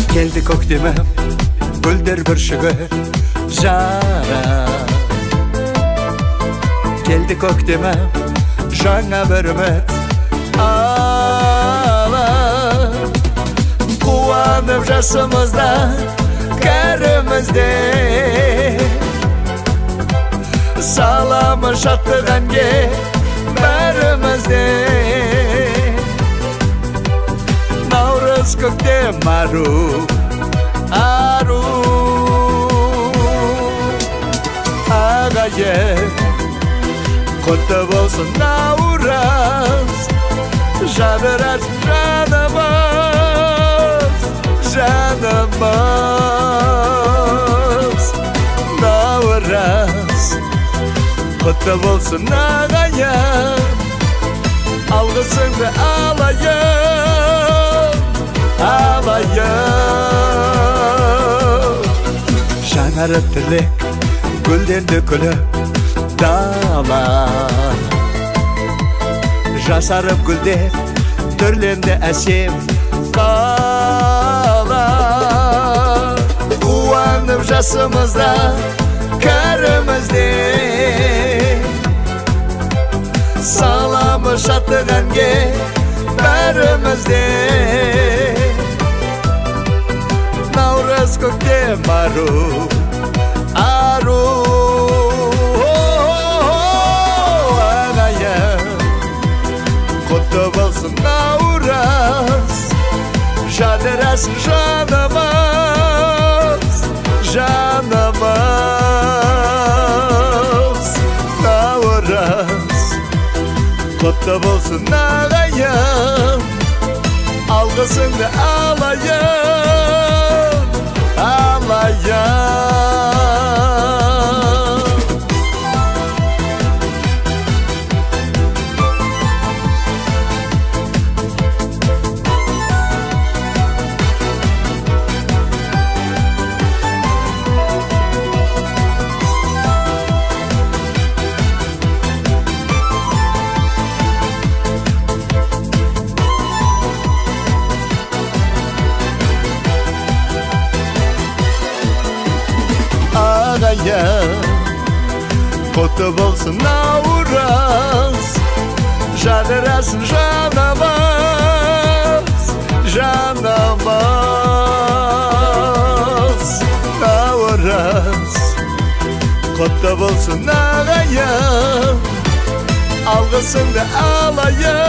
Келді көктемі гүлдер бүршігі жара. Келді көктемі жаңа бір үміт ала. Қуанып жасымызда кәрімізде саламы шаттық әнге бәрімізде. Наурыз көктем ару ару ағайын құтты болсын наурыз, жадырас жанымыз, жанымыз. Наурыз құтты болсын ағайын, алғысыңды алайын, алайын. Жаңарып тілек гүлденді күліп дала, жасарып гүлдеп түрленді әсем қала. Қуанып жасымызда кәрімізде саламы шаттық әнге бәрімізде. Наурыз көктем ару ару ағайын, құтты болсын наурыз, жадырасын жанымыз, жанымыз. Наурыз құтты болсын ағайын, алғысыңды алайын, алайын. Құтты болсын наурыз, жадырасын жанымыз, жанымыз. Наурыз құтты болсын ағайын, алғысыңды алайын,